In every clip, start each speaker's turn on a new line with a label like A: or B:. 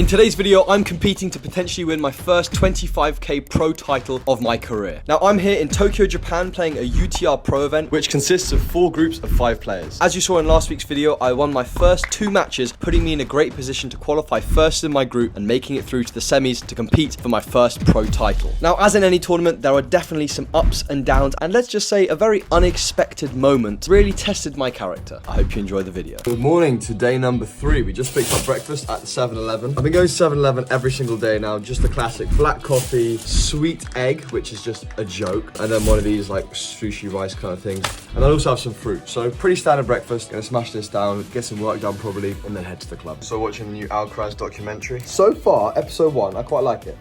A: In today's video, I'm competing to potentially win my first 25k pro title of my career. Now, I'm here in Tokyo, Japan, playing a UTR Pro event, which consists of 4 groups of 5 players. As you saw in last week's video, I won my first 2 matches, putting me in a great position to qualify first in my group and making it through to the semis to compete for my first pro title. Now, as in any tournament, there are definitely some ups and downs, and let's just say a very unexpected moment really tested my character. I hope you enjoy the video. Good morning to day number 3. We just picked up breakfast at the 7-Eleven. I've been going to 7-Eleven every single day now, just the classic black coffee, sweet egg, which is just a joke, and then one of these like sushi rice kind of things. And I also have some fruit. So pretty standard breakfast. Gonna smash this down, get some work done probably, and then head to the club. So watching the new Alcaraz documentary. So far, episode 1, I quite like it.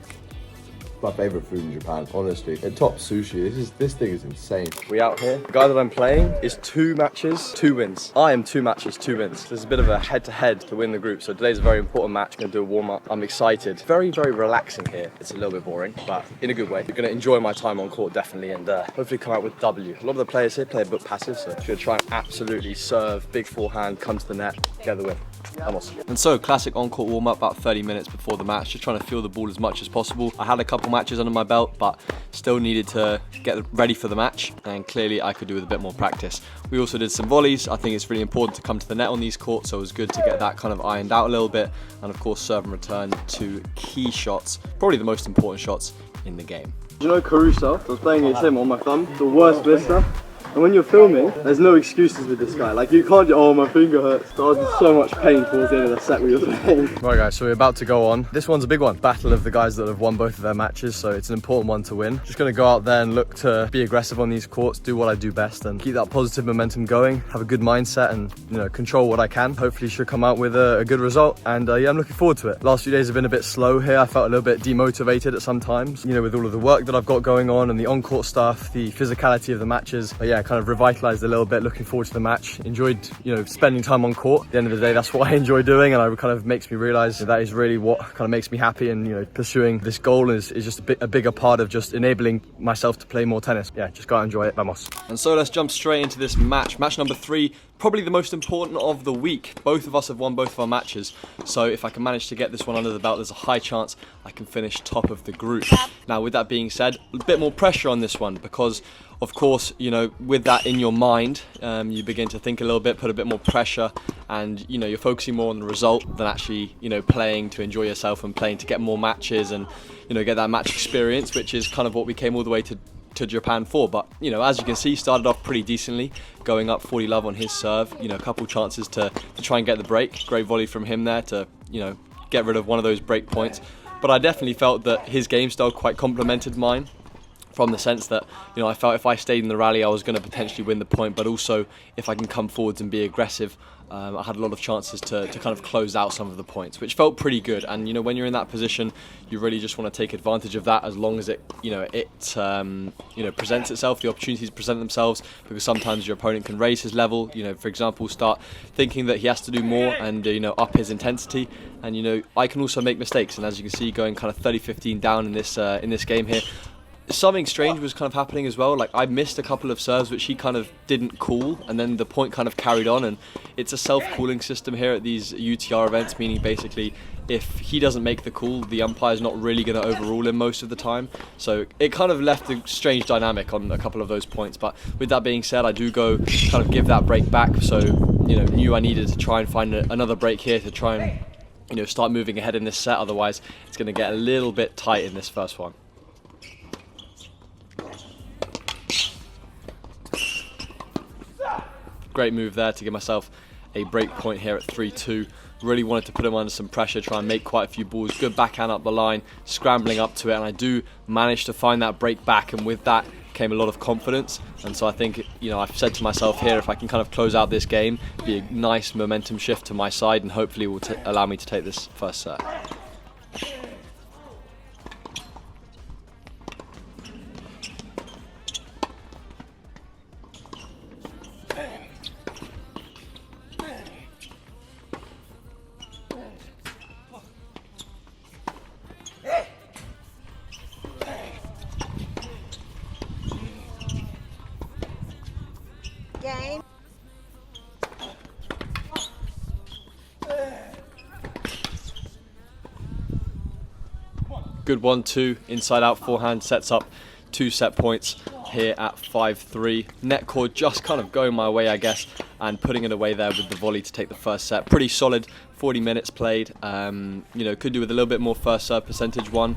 A: My favorite food in Japan, honestly. It tops sushi. This thing is insane. We out here. The guy that I'm playing is 2 matches, 2 wins. I am 2 matches, 2 wins. There's a bit of a head-to-head to win the group, so today's a very important match. I'm gonna do a warm-up. I'm excited. Very, very relaxing here. It's a little bit boring, but in a good way. You're gonna enjoy my time on court, definitely, and hopefully come out with W. A lot of the players here play a bit passive, so I'm gonna try and absolutely serve, big forehand, come to the net, get the win. Vamos. And so, classic on-court warm-up about 30 minutes before the match, just trying to feel the ball as much as possible. I had a couple matches under my belt, but still needed to get ready for the match, and clearly I could do with a bit more practice. We also did some volleys. I think it's really important to come to the net on these courts, so it was good to get that kind of ironed out a little bit, and of course serve and return 2 key shots, probably the most important shots in the game.
B: You know Caruso? I was playing against him on my thumb, the worst blister. And when you're filming, there's no excuses with this guy. Like, you can't just, oh, my finger hurts. I was in so much pain towards the end of the set we were playing.
A: Right guys, so we're about to go on. This one's a big one. Battle of the guys that have won both of their matches, so it's an important one to win. Just gonna go out there and look to be aggressive on these courts, do what I do best, and keep that positive momentum going, have a good mindset, and, you know, control what I can. Hopefully should come out with a good result, and yeah, I'm looking forward to it. Last few days have been a bit slow here. I felt a little bit demotivated at some times, you know, with all of the work that I've got going on and the on-court stuff, the physicality of the matches. But yeah, kind of revitalized a little bit, looking forward to the match. Enjoyed, you know, spending time on court. At the end of the day, that's what I enjoy doing, and it kind of makes me realize that is really what kind of makes me happy, and, you know, pursuing this goal is just a bigger part of just enabling myself to play more tennis. Yeah, just go out and enjoy it. Vamos. And so let's jump straight into this match. Match number 3, probably the most important of the week. Both of us have won both of our matches, so if I can manage to get this one under the belt, there's a high chance I can finish top of the group. Now, with that being said, a bit more pressure on this one, because of course, you know, with that in your mind, you begin to think a little bit, put a bit more pressure, and, you know, you're focusing more on the result than actually, you know, playing to enjoy yourself and playing to get more matches and, you know, get that match experience, which is kind of what we came all the way to Japan for. But, you know, as you can see, started off pretty decently, going up 40 love on his serve, you know, a couple chances to try and get the break. Great volley from him there to, you know, get rid of one of those break points. But I definitely felt that his game style quite complemented mine, from the sense that, you know, I felt if I stayed in the rally I was going to potentially win the point, but also if I can come forwards and be aggressive, I had a lot of chances to kind of close out some of the points, which felt pretty good. And, you know, when you're in that position, you really just want to take advantage of that, as long as it, you know, presents itself, the opportunities present themselves, because sometimes your opponent can raise his level, you know, for example, start thinking that he has to do more and, you know, up his intensity. And, you know, I can also make mistakes, and as you can see, going kind of 30-15 down in this game here, something strange was kind of happening as well. Like, I missed a couple of serves which he kind of didn't call, and then the point kind of carried on. And it's a self-cooling system here at these UTR events, meaning basically if he doesn't make the call, the umpire's not really going to overrule him most of the time. So it kind of left a strange dynamic on a couple of those points. But with that being said, I do go kind of give that break back. So, you know, knew I needed to try and find another break here to try and, you know, start moving ahead in this set. Otherwise it's going to get a little bit tight in this first one. Great move there to give myself a break point here at 3-2. Really wanted to put him under some pressure, try and make quite a few balls. Good backhand up the line, scrambling up to it, and I do manage to find that break back, and with that came a lot of confidence. And so I think, you know, I've said to myself here, if I can kind of close out this game, be a nice momentum shift to my side, and hopefully will allow me to take this first set.
C: Game.
A: Good 1-2 inside out forehand, sets up 2 set points here at 5-3. Net cord just kind of going my way, I guess, and putting it away there with the volley to take the first set. Pretty solid 40 minutes played. You know, could do with a little bit more first serve percentage one.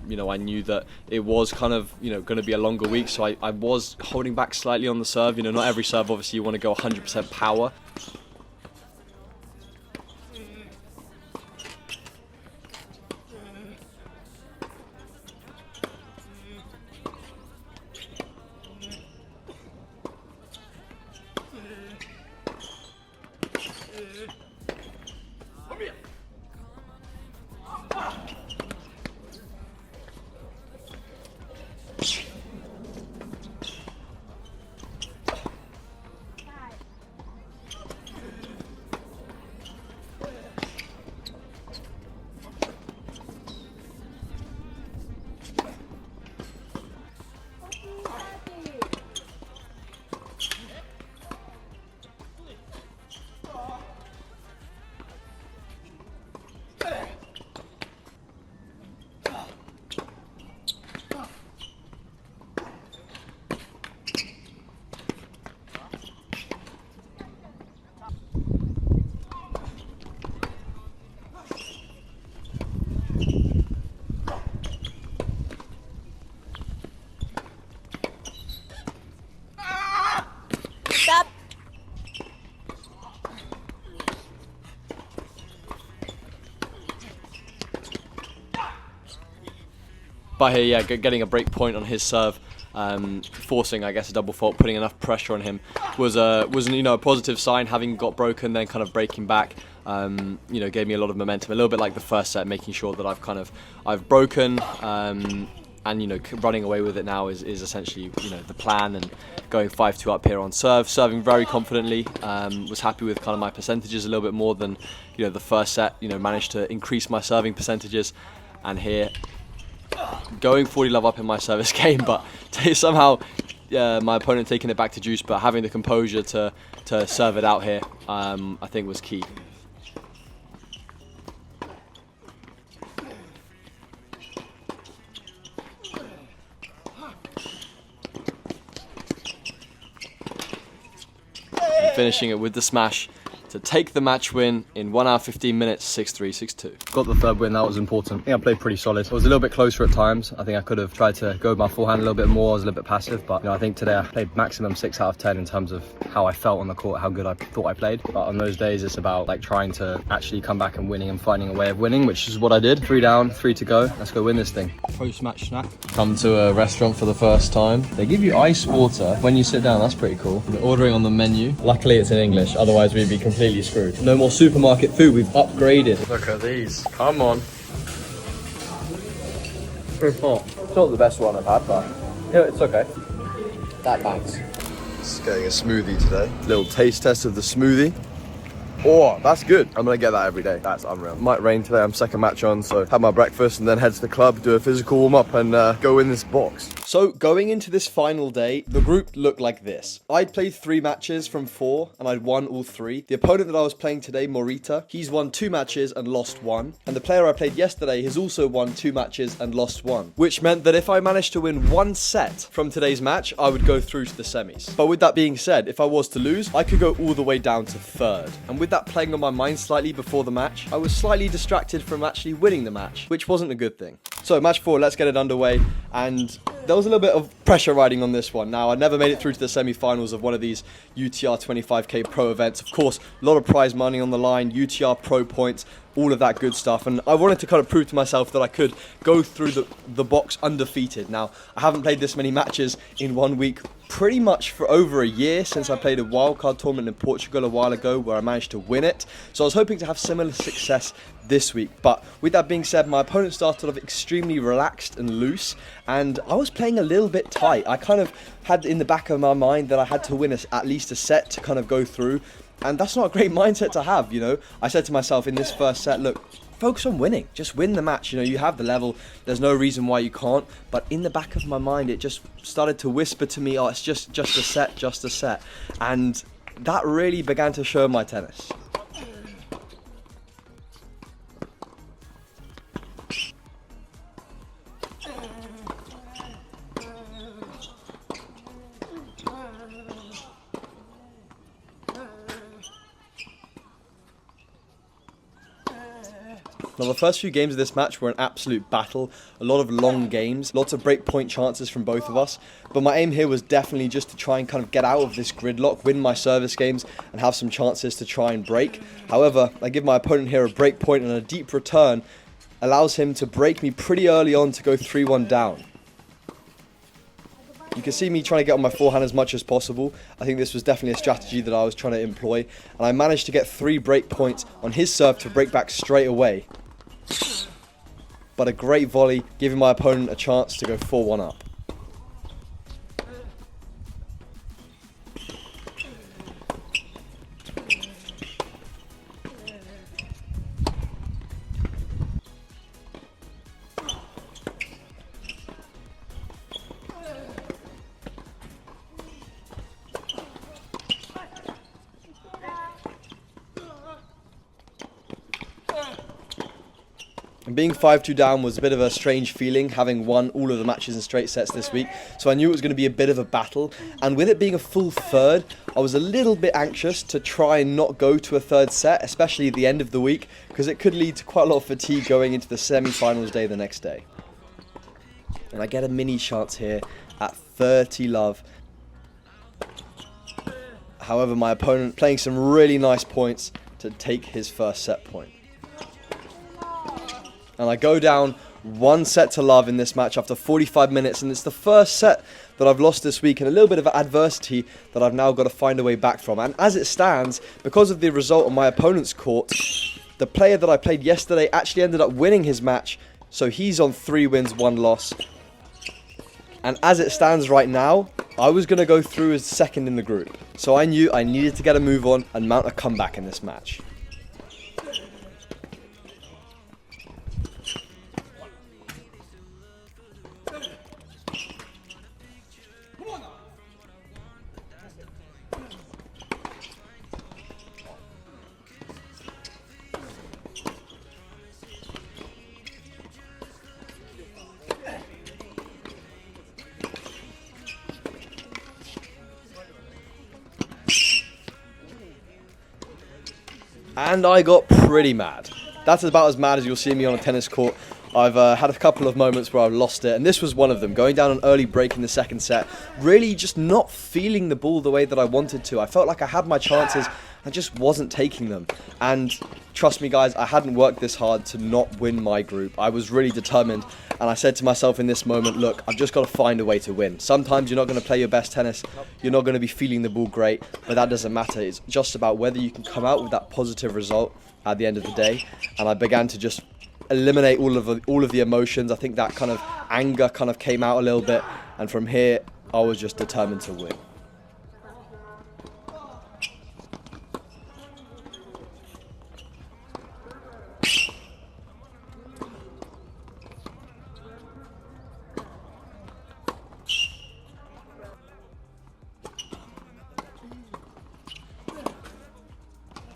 A: You know, I knew that it was kind of, you know, going to be a longer week, so I was holding back slightly on the serve. You know, not every serve, obviously, you want to go 100% power. But here, yeah, getting a break point on his serve, forcing, I guess, a double fault, putting enough pressure on him was you know, a positive sign. Having got broken, then kind of breaking back, you know, gave me a lot of momentum. A little bit like the first set, making sure that I've broken, and you know, running away with it now is essentially, you know, the plan. And going 5-2 up here on serve, serving very confidently. Was happy with kind of my percentages a little bit more than, you know, the first set. You know, managed to increase my serving percentages, and here, going 40 love up in my service game, but somehow my opponent taking it back to juice, but having the composure to serve it out here, I think was key. And finishing it with the smash to take the match win in 1 hour 15 minutes, 6-3, 6-2.
B: Got the third win, that was important. I think I played pretty solid. It was a little bit closer at times. I think I could have tried to go with my forehand a little bit more. I was a little bit passive, but you know, I think today I played maximum 6 out of 10 in terms of how I felt on the court, how good I thought I played. But on those days, it's about like trying to actually come back and winning and finding a way of winning, which is what I did. 3 down, 3 to go. Let's go win this thing.
A: Post-match snack.
B: Come to a restaurant for the first time. They give you ice water when you sit down. That's pretty cool.
A: We're ordering on the menu.
B: Luckily, it's in English. Otherwise, we'd be completely screwed. No more supermarket food. We've upgraded. Look at these. Come on. It's not the best one I've had, but yeah, it's okay. That bangs.
A: Just getting a smoothie today. Little taste test of the smoothie. Oh, that's good. I'm gonna get that every day. That's unreal. Might rain today. I'm second match on, so have my breakfast and then head to the club, do a physical warm up, and go in this box. So going into this final day, the group looked like this. I'd played 3 matches from 4 and I'd won all 3. The opponent that I was playing today, Morita, he's won 2 matches and lost 1. And the player I played yesterday has also won 2 matches and lost 1. Which meant that if I managed to win 1 set from today's match, I would go through to the semis. But with that being said, if I was to lose, I could go all the way down to 3rd. And with that playing on my mind slightly before the match, I was slightly distracted from actually winning the match, which wasn't a good thing. So match 4, let's get it underway. And there was a little bit of pressure riding on this one. Now, I never made it through to the semi-finals of one of these UTR 25k Pro events. Of course, a lot of prize money on the line, UTR Pro points, all of that good stuff. And I wanted to kind of prove to myself that I could go through the box undefeated. Now, I haven't played this many matches in 1 week, pretty much for over a year, since I played a wildcard tournament in Portugal a while ago where I managed to win it. So I was hoping to have similar success this week. But with that being said, my opponent started off extremely relaxed and loose, and I was playing a little bit tight. I kind of had in the back of my mind that I had to win at least a set to kind of go through. And that's not a great mindset to have, you know. I said to myself in this first set, look, focus on winning. Just win the match. You know, you have the level. There's no reason why you can't. But in the back of my mind, it just started to whisper to me, oh, it's just a set, just a set. And that really began to show my tennis. Now, the first few games of this match were an absolute battle, a lot of long games, lots of break point chances from both of us, but my aim here was definitely just to try and kind of get out of this gridlock, win my service games, and have some chances to try and break. However, I give my opponent here a break point, and a deep return allows him to break me pretty early on to go 3-1 down. You can see me trying to get on my forehand as much as possible. I think this was definitely a strategy that I was trying to employ, and I managed to get 3 break points on his serve to break back straight away. But a great volley, giving my opponent a chance to go 4-1 up. And being 5-2 down was a bit of a strange feeling, having won all of the matches in straight sets this week. So I knew it was going to be a bit of a battle. And with it being a full third, I was a little bit anxious to try and not go to a third set, especially at the end of the week, because it could lead to quite a lot of fatigue going into the semi-finals day the next day. And I get a mini chance here at 30 love. However, my opponent playing some really nice points to take his first set point. And I go down 1 set to love in this match after 45 minutes, and it's the first set that I've lost this week, and a little bit of adversity that I've now got to find a way back from. And as it stands, because of the result on my opponent's court, the player that I played yesterday actually ended up winning his match, so he's on 3 wins, 1 loss. And as it stands right now, I was going to go through as second in the group. So I knew I needed to get a move on and mount a comeback in this match. And I got pretty mad. That's about as mad as you'll see me on a tennis court. I've had a couple of moments where I've lost it, and this was one of them. Going down an early break in the second set, really just not feeling the ball the way that I wanted to. I felt like I had my chances, I just wasn't taking them. And trust me guys, I hadn't worked this hard to not win my group. I was really determined, and I said to myself in this moment, look, I've just got to find a way to win. Sometimes you're not going to play your best tennis, you're not going to be feeling the ball great, but that doesn't matter. It's just about whether you can come out with that positive result at the end of the day. And I began to just eliminate all of the emotions. I think that kind of anger kind of came out a little bit, and from here I was just determined to win.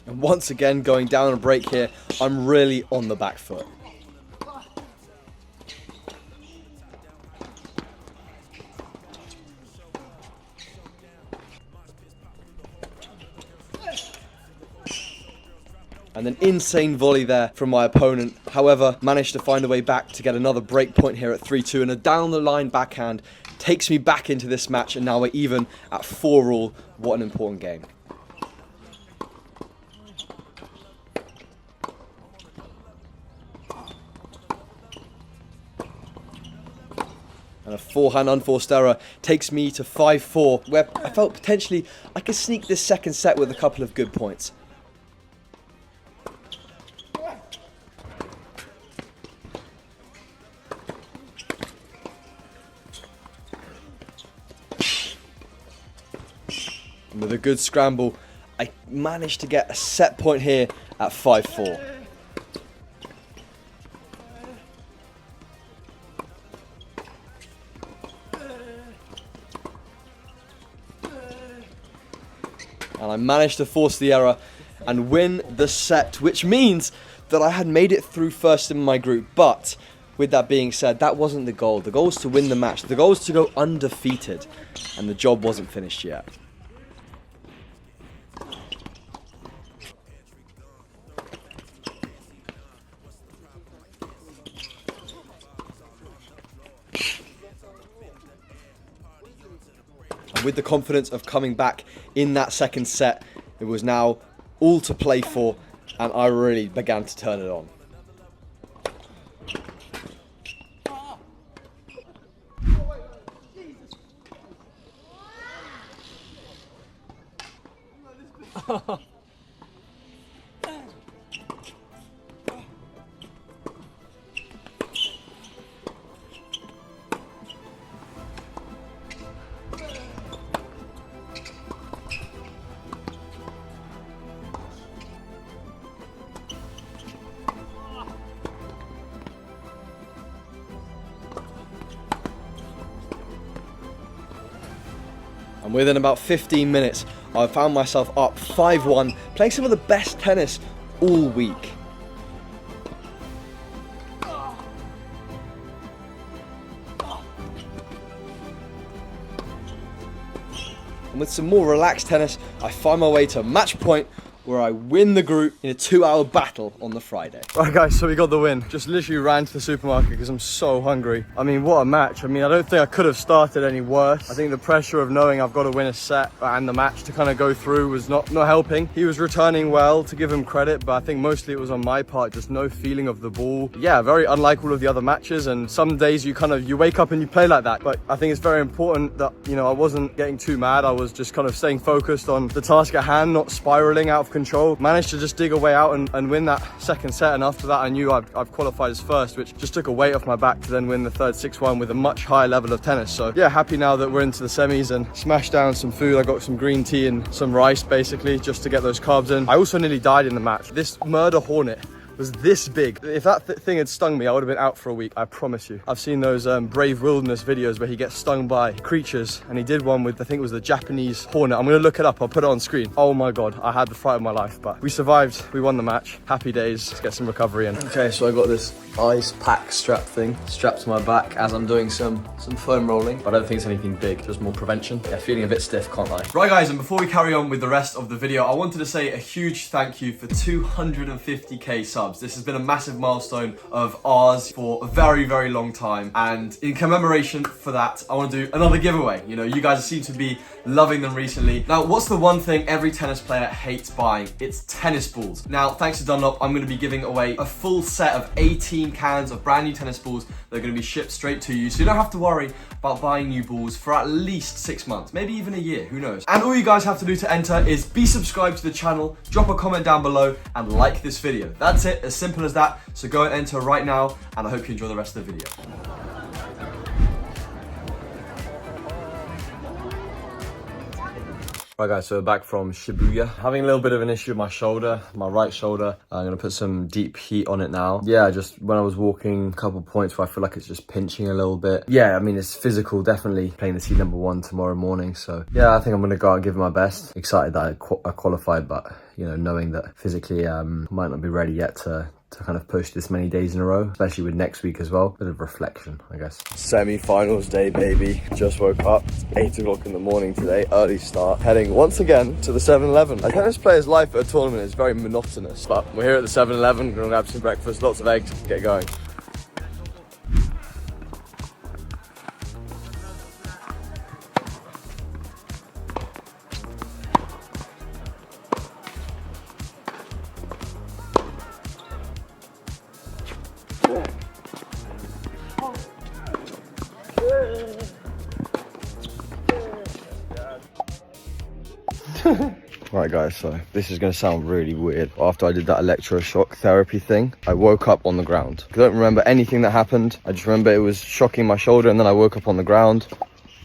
A: And once again, going down a break here, I'm really on the back foot. And an insane volley there from my opponent. However, managed to find a way back to get another break point here at 3-2, and a down the line backhand takes me back into this match, and now we're even at 4-all. What an important game. And a forehand unforced error takes me to 5-4, where I felt potentially I could sneak this second set with a couple of good points. And with a good scramble, I managed to get a set point here at 5-4. And I managed to force the error and win the set, which means that I had made it through first in my group. But with that being said, that wasn't the goal. The goal was to win the match. The goal was to go undefeated, and the job wasn't finished yet. With the confidence of coming back in that second set, it was now all to play for, and I really began to turn it on. And within about 15 minutes, I found myself up 5-1, playing some of the best tennis all week. And with some more relaxed tennis, I find my way to match point, where I win the group in a 2-hour battle on the Friday. Right guys, so we got the win. Just literally ran to the supermarket because I'm so hungry. I mean, what a match. I mean, I don't think I could have started any worse. I think the pressure of knowing I've got to win a set and the match to kind of go through was not helping. He was returning well, to give him credit, but I think mostly it was on my part, just no feeling of the ball. Yeah, very unlike all of the other matches, and some days you wake up and you play like that. But I think it's very important that, you know, I wasn't getting too mad. I was just kind of staying focused on the task at hand, not spiraling out of control. Managed to just dig a way out and win that second set, and after that I knew I've qualified as first, which just took a weight off my back to then win the third 6-1 with a much higher level of tennis. So yeah, happy now that we're into the semis and smashed down some food. I got some green tea and some rice basically just to get those carbs in. I also nearly died in the match. This murder hornet was this big. If that thing had stung me, I would have been out for a week, I promise you. I've seen those Brave Wilderness videos where he gets stung by creatures, and he did one with, I think it was the Japanese hornet. I'm gonna look it up, I'll put it on screen. Oh my God, I had the fright of my life, but we survived, we won the match. Happy days, let's get some recovery in. Okay, so I got this ice pack strap thing strapped to my back as I'm doing some foam rolling, but I don't think it's anything big, just more prevention. Yeah, feeling a bit stiff, can't lie. Right guys, and before we carry on with the rest of the video, I wanted to say a huge thank you for 250k subs. This has been a massive milestone of ours for a very, very long time. And in commemoration for that, I want to do another giveaway. You know, you guys seem to be loving them recently. Now, what's the one thing every tennis player hates buying? It's tennis balls. Now, thanks to Dunlop, I'm going to be giving away a full set of 18 cans of brand new tennis balls that are going to be shipped straight to you. So you don't have to worry about buying new balls for at least 6 months, maybe even a year, who knows. And all you guys have to do to enter is be subscribed to the channel, drop a comment down below, and like this video. That's it, as simple as that. So go and enter right now, and I hope you enjoy the rest of the video. Right guys, so we're back from Shibuya. Having a little bit of an issue with my shoulder, my right shoulder. I'm gonna put some deep heat on it now. Yeah, just when I was walking, a couple points where I feel like it's just pinching a little bit. Yeah, I mean, it's physical, definitely playing the seed #1 tomorrow morning. So yeah, I think I'm gonna go out and give it my best. Excited that I qualified, but you know, knowing that physically might not be ready yet to kind of push this many days in a row, especially with next week as well. Bit of reflection, I guess. Semi-finals day, baby. Just woke up. It's 8 o'clock in the morning today, early start. Heading once again to the 7-Eleven. A tennis player's life at a tournament is very monotonous, but we're here at the 7-Eleven, gonna grab some breakfast, lots of eggs, get going. Right guys, so this is going to sound really weird. After I did that electroshock therapy thing, I woke up on the ground. I don't remember anything that happened. I just remember it was shocking my shoulder, and then I woke up on the ground.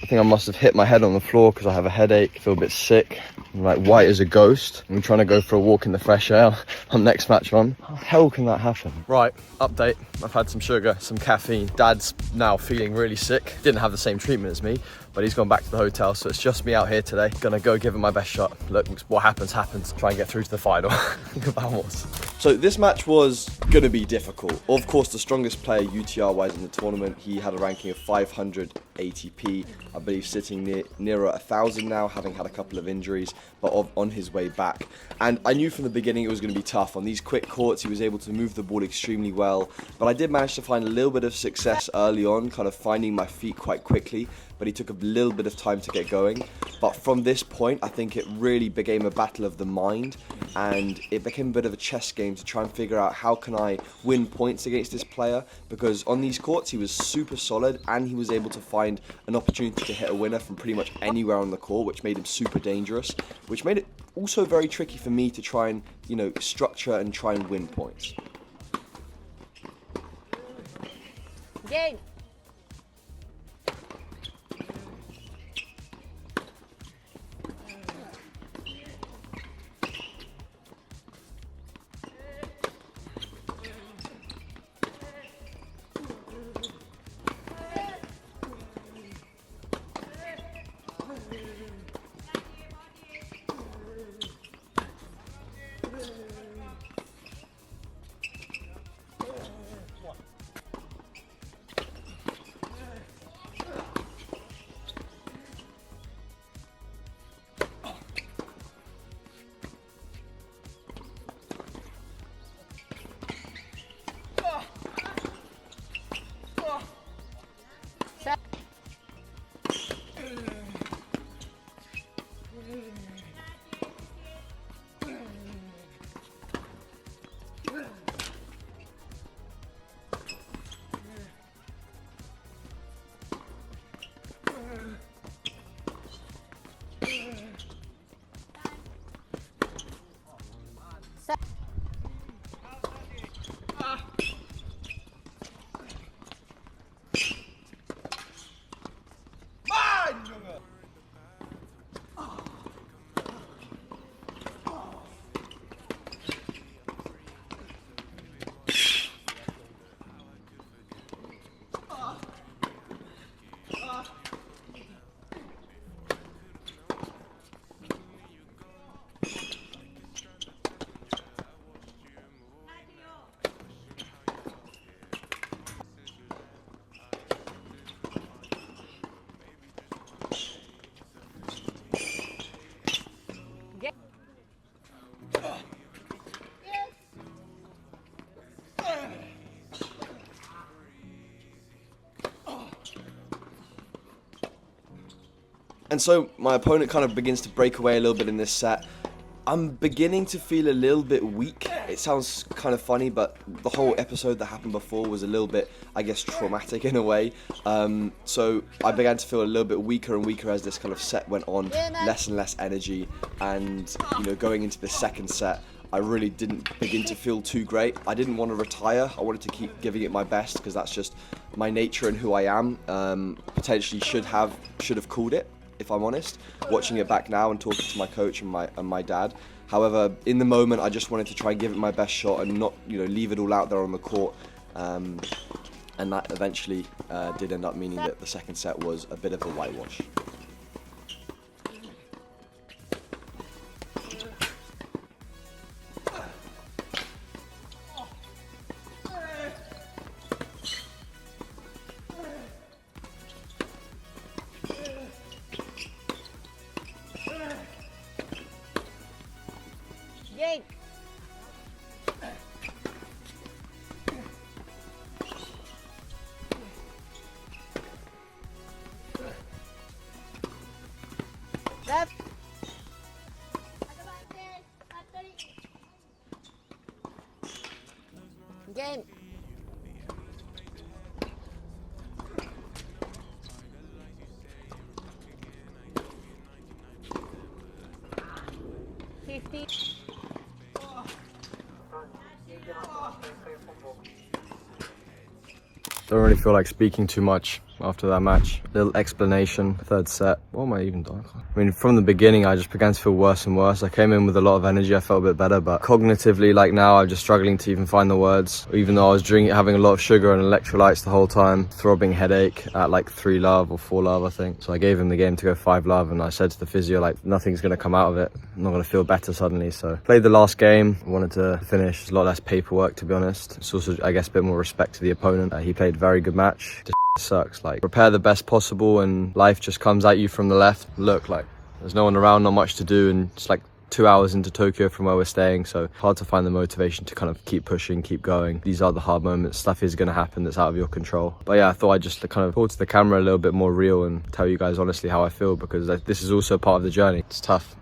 A: I think I must have hit my head on the floor because I have a headache, feel a bit sick. I'm like white as a ghost. I'm trying to go for a walk in the fresh air. I'm next match on. How the hell can that happen? Right, update. I've had some sugar, some caffeine. Dad's now feeling really sick. Didn't have the same treatment as me, but he's gone back to the hotel, so it's just me out here today. Gonna go give it my best shot. Look, what happens, happens. Try and get through to the final. Vamos. So this match was gonna be difficult. Of course, the strongest player UTR-wise in the tournament, he had a ranking of 500 ATP, I believe sitting nearer 1,000 now, having had a couple of injuries, but on his way back. And I knew from the beginning it was going to be tough. On these quick courts, he was able to move the ball extremely well, but I did manage to find a little bit of success early on, kind of finding my feet quite quickly. but he took a little bit of time to get going. But from this point, I think it really became a battle of the mind, and it became a bit of a chess game to try and figure out how can I win points against this player, because on these courts he was super solid and he was able to find an opportunity to hit a winner from pretty much anywhere on the court, which made him super dangerous, which made it also very tricky for me to try and, you know, structure and try and win points.
C: Game.
A: And so my opponent kind of begins to break away a little bit in this set. I'm beginning to feel a little bit weak. It sounds kind of funny, but the whole episode that happened before was a little bit, I guess, traumatic in a way. So I began to feel a little bit weaker and weaker as this kind of set went on, less and less energy. And, you know, going into the second set, I really didn't begin to feel too great. I didn't want to retire. I wanted to keep giving it my best because that's just my nature and who I am. Potentially should have called it, if I'm honest, watching it back now and talking to my coach and my dad. However, in the moment, I just wanted to try and give it my best shot and not, you know, leave it all out there on the court. And that eventually did end up meaning that the second set was a bit of a whitewash.
C: Game. Left. Game.
B: Don't really feel like speaking too much after that match. Little explanation, third set. What am I even doing? I mean, from the beginning, I just began to feel worse and worse. I came in with a lot of energy. I felt a bit better, but cognitively, like now, I'm just struggling to even find the words. Even though I was having a lot of sugar and electrolytes the whole time, throbbing headache at like 3 love or 4 love, I think. So I gave him the game to go 5 love, and I said to the physio, like, nothing's going to come out of it. I'm not going to feel better suddenly. So played the last game. I wanted to finish. There's a lot less paperwork, to be honest. It's also, I guess, a bit more respect to the opponent. He played a very good match. Sucks. Like, prepare the best possible and life just comes at you from the left. Look, like, there's no one around, not much to do, and it's like
A: 2 hours into Tokyo from where we're staying, so hard to find the motivation to kind of keep pushing, keep going. These are the hard moments. Stuff is going to happen that's out of your control. But yeah, I thought I'd just kind of talk to the camera a little bit more real and tell you guys honestly how I feel, because this is also part of the journey. It's tough.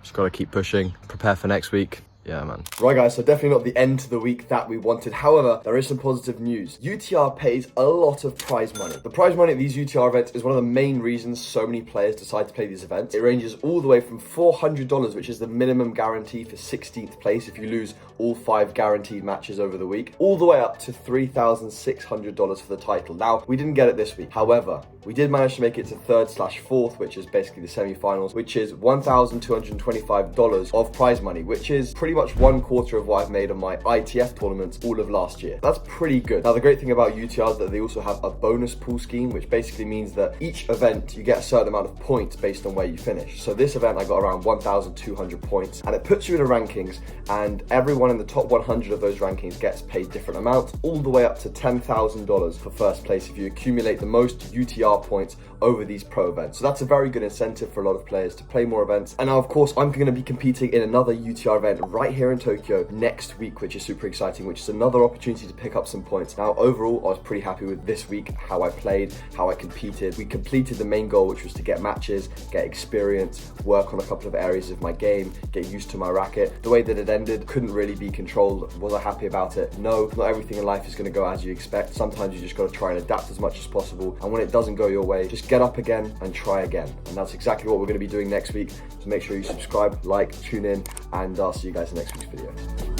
A: Just got to keep pushing, prepare for next week. Yeah, man.
B: Right, guys, so definitely not the end to the week that we wanted. However, there is some positive news. UTR pays a lot of prize money. The prize money at these UTR events is one of the main reasons so many players decide to play these events. It ranges all the way from $400, which is the minimum guarantee for 16th place if you lose all 5 guaranteed matches over the week, all the way up to $3,600 for the title. Now, we didn't get it this week. However, we did manage to make it to 3rd/4th, which is basically the semi-finals, which is $1,225 of prize money, which is pretty much 1/4 of what I've made on my ITF tournaments all of last year. That's pretty good. Now, the great thing about UTR is that they also have a bonus pool scheme, which basically means that each event you get a certain amount of points based on where you finish. So this event I got around 1,200 points, and it puts you in the rankings, and everyone in the top 100 of those rankings gets paid different amounts, all the way up to $10,000 for first place if you accumulate the most UTR points over these pro events. So that's a very good incentive for a lot of players to play more events. And now, of course, I'm going to be competing in another UTR event right here in Tokyo next week, which is super exciting, which is another opportunity to pick up some points. Now, overall, I was pretty happy with this week, how I played, how I competed. We completed the main goal, which was to get matches, get experience, work on a couple of areas of my game, get used to my racket. The way that it ended couldn't really be controlled. Was I happy about it? No, not everything in life is going to go as you expect. Sometimes you just got to try and adapt as much as possible. And when it doesn't go your way, just get up again and try again. And that's exactly what we're going to be doing next week. So make sure you subscribe, like, tune in, and I'll see you guys in next week's video.